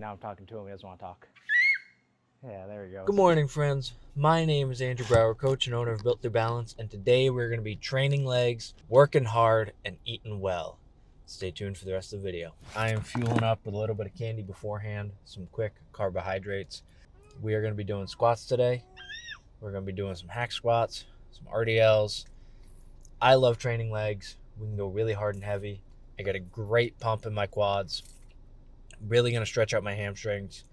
now I'm talking to him. He doesn't want to talk. Yeah, there we go. Good morning, friends. My name is Andrew Brower, coach and owner of Built Through Balance, and today we're going to be training legs, working hard, and eating well. Stay tuned for the rest of the video. I am fueling up with a little bit of candy beforehand, some quick carbohydrates. We are going to be doing squats today. We're going to be doing some hack squats, some RDLs. I love training legs. We can go really hard and heavy. I got a great pump in my quads. Really going to stretch out my hamstrings.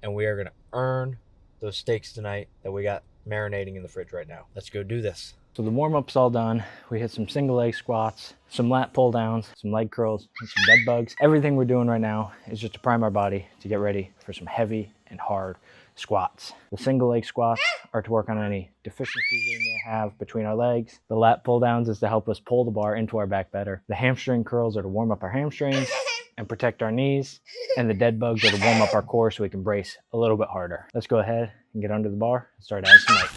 And we are going to earn those steaks tonight that we got marinating in the fridge right now. Let's go do this. So the warm-up's all done. We hit some single leg squats, some lat pull downs, some leg curls, and some dead bugs. Everything we're doing right now is just to prime our body to get ready for some heavy and hard squats. The single leg squats are to work on any deficiencies we may have between our legs. The lat pull downs is to help us pull the bar into our back better. The hamstring curls are to warm up our hamstrings and protect our knees. And the dead bugs are to warm up our core so we can brace a little bit harder. Let's go ahead and get under the bar and start adding some weight.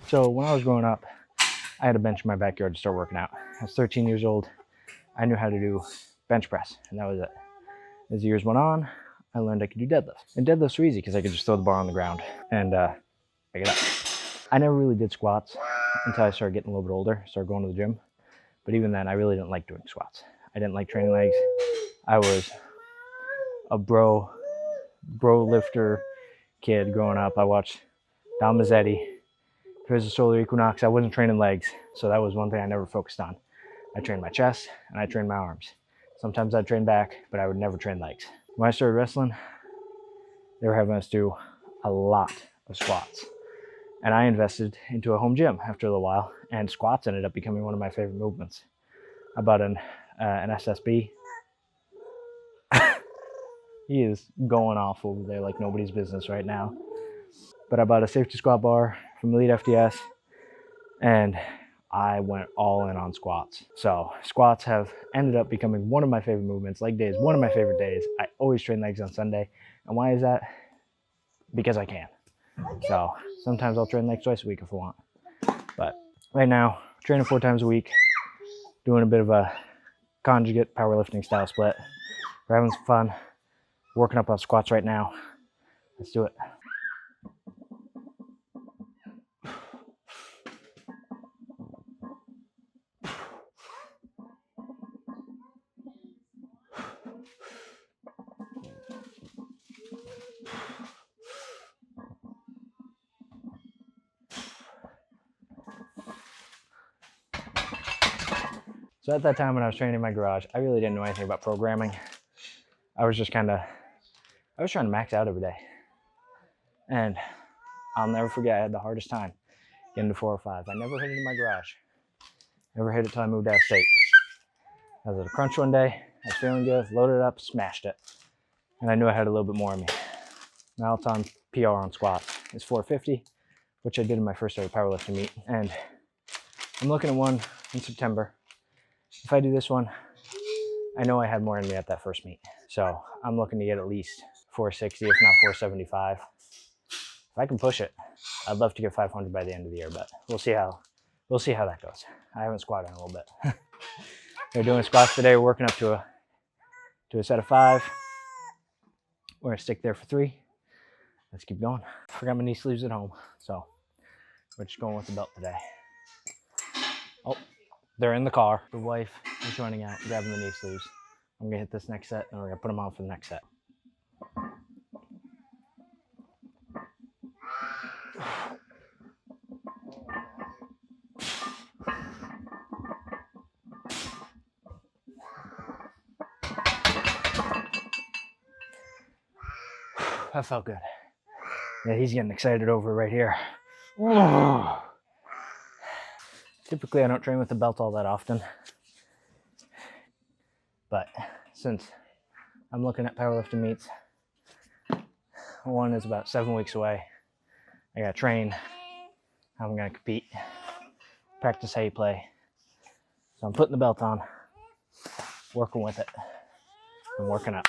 So when I was growing up, I had a bench in my backyard to start working out. I was 13 years old. I knew how to do bench press, and that was it. As the years went on, I learned I could do deadlifts. And deadlifts were easy because I could just throw the bar on the ground and pick it up. I never really did squats until I started getting a little bit older, started going to the gym. But even then, I really didn't like doing squats. I didn't like training legs. I was a bro lifter kid growing up. I watched Don Mazzetti. If it was a solar equinox, I wasn't training legs, so that was one thing I never focused on. I trained my chest and I trained my arms. Sometimes I'd train back, but I would never train legs. When I started wrestling, they were having us do a lot of squats. And I invested into a home gym after a little while, and squats ended up becoming one of my favorite movements. I bought an SSB. He is going off over there like nobody's business right now. But I bought a safety squat bar from Elite FDS, and I went all in on squats. So squats have ended up becoming one of my favorite movements. Leg day is one of my favorite days. I always train legs on Sunday. And why is that? Because I can. So sometimes I'll train legs twice a week if I want. But right now, training 4 times a week, doing a bit of a conjugate powerlifting style split. We're having some fun, working up on squats right now. Let's do it. So at that time when I was training in my garage, I really didn't know anything about programming. I was trying to max out every day. And I'll never forget, I had the hardest time getting to 405. I never hit it in my garage. Never hit it till I moved out of state. I was at a crunch one day, I was feeling good, loaded it up, smashed it. And I knew I had a little bit more in me. Now it's on PR on squats. It's 450, which I did in my first ever powerlifting meet. And I'm looking at one in September. If I do this one, I know I had more in me at that first meet. So I'm looking to get at least 460, if not 475. If I can push it, I'd love to get 500 by the end of the year, but we'll see how that goes. I haven't squatted in a little bit. We're doing squats today. We're working up to a set of 5. We're gonna stick there for 3. Let's keep going. I forgot my knee sleeves at home, so we're just going with the belt today. Oh, they're in the car. The wife is running out, grabbing the knee sleeves. I'm gonna hit this next set, and we're gonna put them on for the next set. That felt good. Yeah, he's getting excited over right here. Typically, I don't train with the belt all that often. But since I'm looking at powerlifting meets, one is about 7 weeks away. I gotta train. I'm gonna compete. Practice how you play. So I'm putting the belt on, working with it, and working up.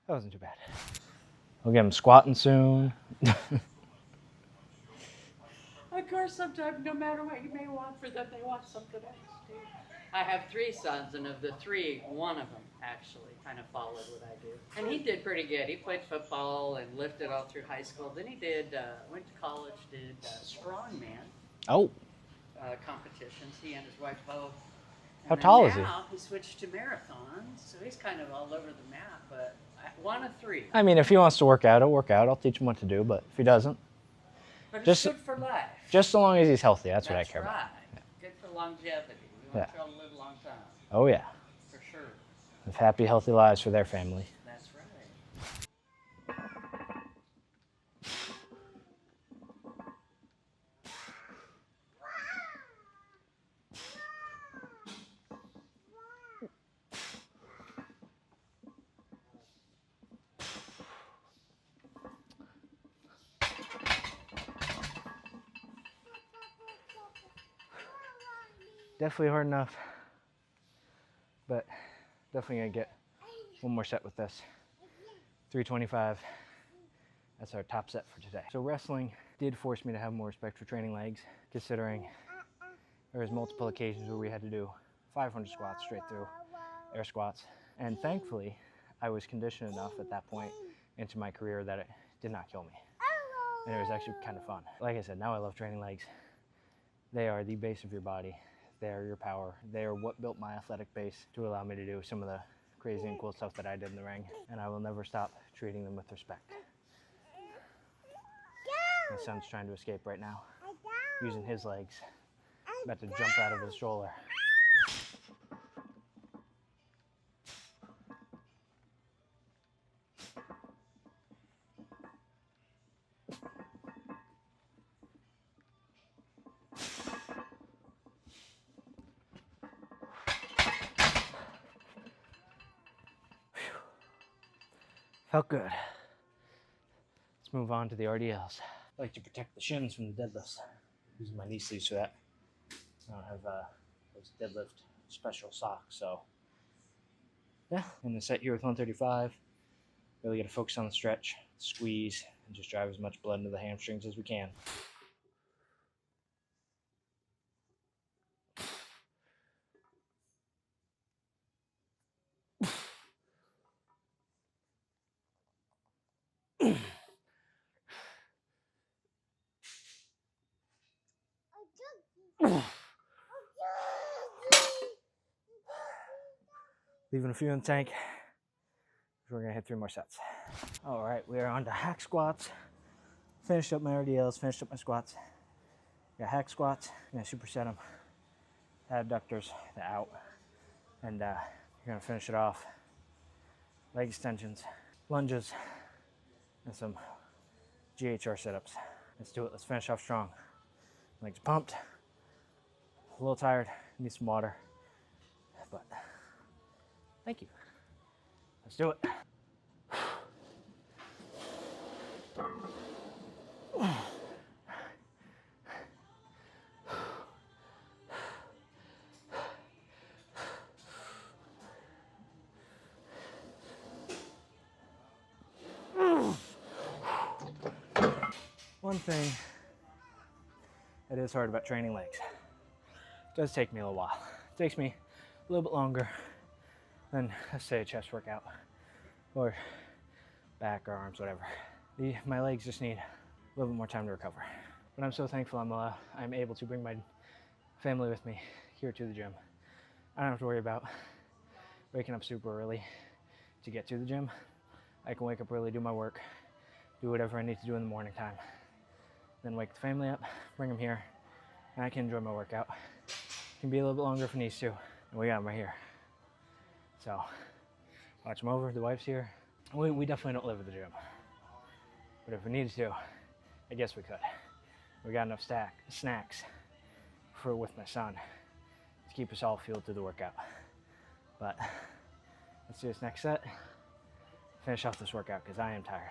That wasn't too bad. We'll get him squatting soon. Of course, sometimes no matter what you may want for them, they want something else too. I have 3 sons, and of the 3, one of them actually kind of followed what I do. And he did pretty good. He played football and lifted all through high school. Then he went to college, did strongman Oh, competitions, he and his wife both. how And tall then is he? now he switched to marathons, so he's kind of all over the map, but one of 3. I mean, if he wants to work out, he'll work out. I'll teach him what to do, but if he doesn't, But it's just- good for life. just so long as he's healthy, that's what I care right. about. Good for longevity. We want y'all to live a long time, Oh, yeah. for sure. Live happy, healthy lives for their family. That's right. Definitely hard enough, but definitely gonna get one more set with this. 325. That's our top set for today. So wrestling did force me to have more respect for training legs, considering there was multiple occasions where we had to do 500 squats straight through, air squats. And thankfully, I was conditioned enough at that point into my career that it did not kill me. And it was actually kind of fun. Like I said, now I love training legs. They are the base of your body. They are your power. They are what built my athletic base to allow me to do some of the crazy and cool stuff that I did in the ring. And I will never stop treating them with respect. My son's trying to escape right now, using his legs. About to jump out of his stroller. Felt good. Let's move on to the RDLs. I like to protect the shins from the deadlifts. Using my knee sleeves for that. I don't have those deadlift special socks, so yeah. In the set here with 135, really got to focus on the stretch, squeeze, and just drive as much blood into the hamstrings as we can. Leaving a few in the tank. We're gonna hit 3 more sets. All right, we are on to hack squats. Finished up my RDLs, finished up my squats. Got hack squats, I'm gonna superset them. Abductors, the out. And you're gonna finish it off. Leg extensions, lunges, and some GHR sit-ups. Let's do it, let's finish off strong. Legs pumped, a little tired, need some water, but thank you. Let's do it. One thing that is hard about training legs, it does take me a little while. It takes me a little bit longer than, let's say, a chest workout or back or arms, whatever. My legs just need a little bit more time to recover. But I'm so thankful I'm able to bring my family with me here to the gym. I don't have to worry about waking up super early to get to the gym. I can wake up early, do my work, do whatever I need to do in the morning time. Then wake the family up, bring them here, and I can enjoy my workout. It can be a little bit longer if it needs to, and we got them right here. So, watch them over, the wife's here. We definitely don't live at the gym. But if we needed to, I guess we could. We got enough snacks with my son to keep us all fueled through the workout. But let's do this next set. Finish off this workout because I am tired.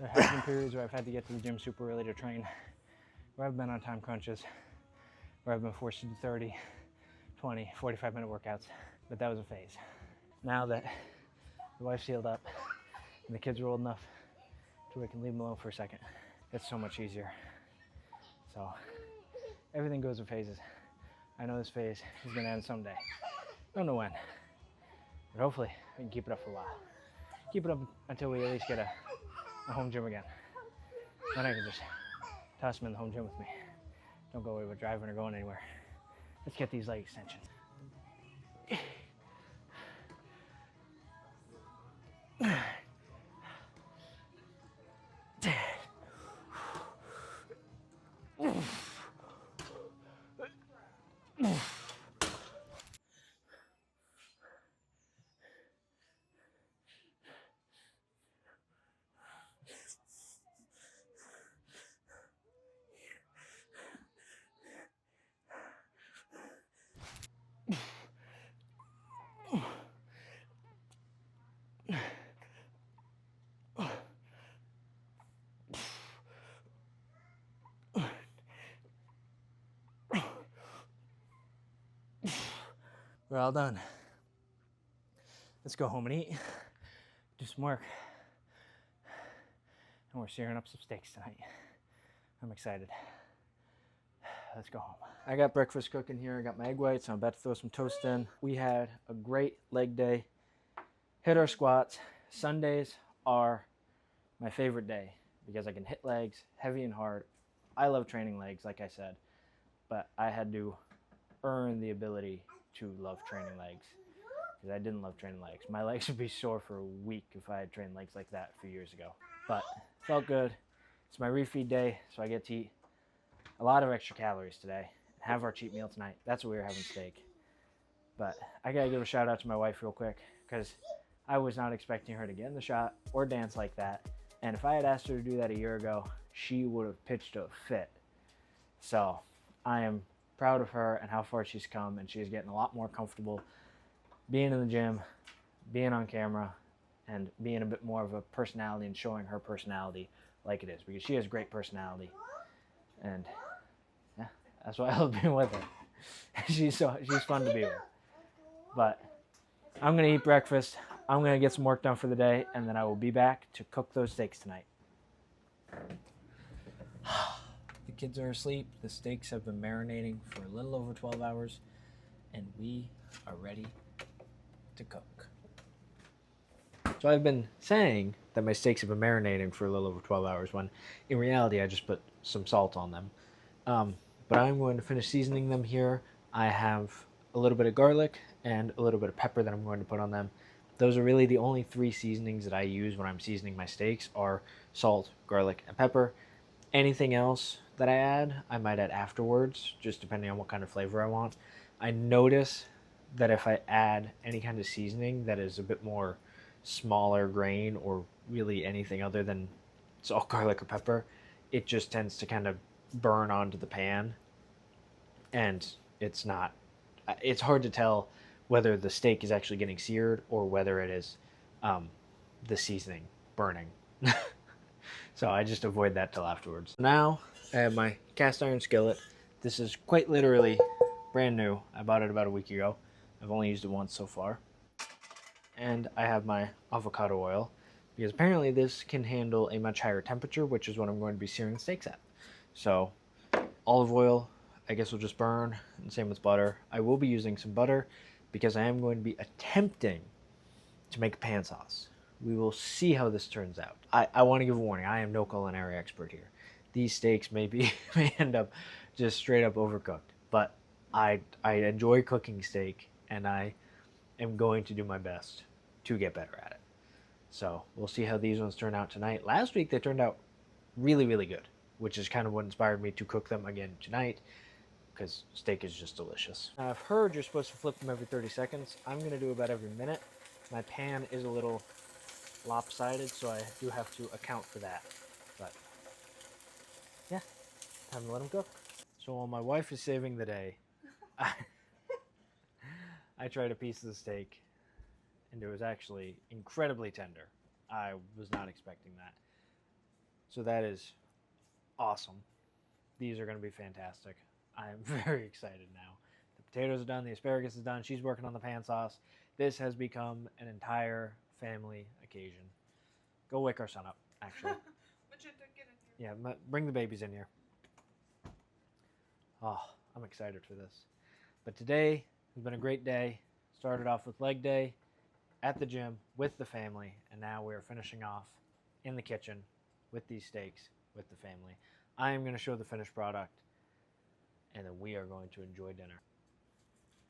There has been periods where I've had to get to the gym super early to train, where I've been on time crunches, where I've been forced to do 30, 20, 45-minute workouts, but that was a phase. Now that the wife's healed up and the kids are old enough to where we can leave them alone for a second, it's so much easier. So everything goes in phases. I know this phase is gonna end someday. Don't know when, but hopefully we can keep it up for a while. Keep it up until we at least get a home gym again. Then I can just toss them in the home gym with me. Don't go away with driving or going anywhere. Let's get these leg extensions. We're all done. Let's go home and eat, do some work, and we're searing up some steaks tonight. I'm excited. Let's go home. I got breakfast cooking here. I got my egg whites. I'm about to throw some toast in. We had a great leg day. Hit our squats. Sundays are my favorite day because I can hit legs heavy and hard. I love training legs, like I said, but I had to earn the ability to love training legs because I didn't love training legs. My legs would be sore for a week if I had trained legs like that a few years ago, but felt good. It's my refeed day, so I get to eat a lot of extra calories today and have our cheat meal tonight. That's what we were having, steak. But I gotta give a shout out to my wife real quick because I was not expecting her to get in the shot or dance like that. And if I had asked her to do that a year ago, she would have pitched a fit. So I am proud of her and how far she's come, and she's getting a lot more comfortable being in the gym, being on camera, and being a bit more of a personality and showing her personality like it is, because she has great personality. And yeah, that's why I love being with her. she's fun to be with. But I'm gonna eat breakfast. I'm gonna get some work done for the day, and then I will be back to cook those steaks tonight. The kids are asleep. The steaks have been marinating for a little over 12 hours, and we are ready to cook. So I've been saying that my steaks have been marinating for a little over 12 hours when in reality I just put some salt on them. But I'm going to finish seasoning them here. I have a little bit of garlic and a little bit of pepper that I'm going to put on them. Those are really the only three seasonings that I use when I'm seasoning my steaks are salt, garlic, and pepper. Anything else that I add, I might add afterwards, just depending on what kind of flavor I want. I notice that if I add any kind of seasoning that is a bit more smaller grain or really anything other than salt, garlic, or pepper, it just tends to kind of burn onto the pan, and it's hard to tell whether the steak is actually getting seared or whether it is the seasoning burning. So I just avoid that till afterwards. Now I have my cast iron skillet. This is quite literally brand new. I bought it about a week ago. I've only used it once so far. And I have my avocado oil, because apparently this can handle a much higher temperature, which is what I'm going to be searing steaks at. So olive oil, I guess, will just burn, and same with butter. I will be using some butter because I am going to be attempting to make a pan sauce. We will see how this turns out. I want to give a warning. I am no culinary expert here. These steaks may end up just straight up overcooked, but I enjoy cooking steak, and I am going to do my best to get better at it. So we'll see how these ones turn out tonight. Last week they turned out really, really good, which is kind of what inspired me to cook them again tonight, because steak is just delicious. Now, I've heard you're supposed to flip them every 30 seconds. I'm going to do about every minute. My pan is a little lopsided, so I do have to account for that. But yeah, time to let them cook. So while my wife is saving the day, I tried a piece of the steak, and it was actually incredibly tender. I was not expecting that. So that is awesome. These are going to be fantastic. I am very excited now. The potatoes are done. The asparagus is done. She's working on the pan sauce. This has become an entire family occasion. Go wake our son up, actually. Magenta, get in here. Yeah, bring the babies in here. Oh, I'm excited for this. But today has been a great day. Started off with leg day at the gym with the family, and now we're finishing off in the kitchen with these steaks with the family. I am going to show the finished product, and then we are going to enjoy dinner.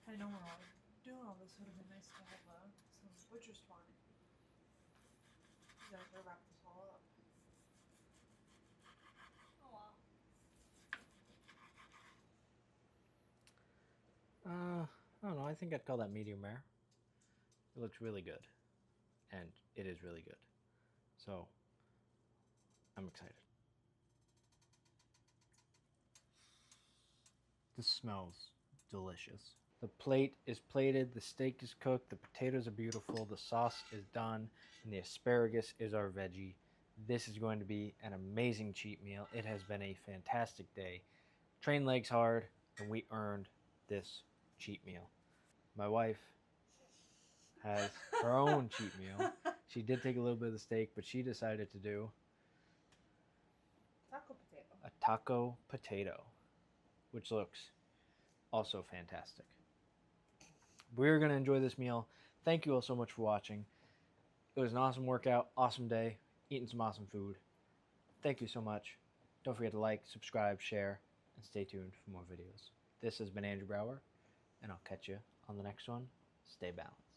I know we're all doing all this. Would have been nice to have some butcher's twine. You guys gotta wrap this all up. Oh wow. I don't know. I think I'd call that medium rare. It looks really good, and it is really good. So I'm excited. This smells delicious. The plate is plated, the steak is cooked, the potatoes are beautiful, the sauce is done, and the asparagus is our veggie. This is going to be an amazing cheat meal. It has been a fantastic day. Train legs hard, and we earned this cheat meal. My wife has her own cheat meal. She did take a little bit of the steak, but she decided to do Taco potato. a taco potato, which looks also fantastic. We're going to enjoy this meal. Thank you all so much for watching. It was an awesome workout, awesome day, eating some awesome food. Thank you so much. Don't forget to like, subscribe, share, and stay tuned for more videos. This has been Andrew Brower, and I'll catch you on the next one. Stay balanced.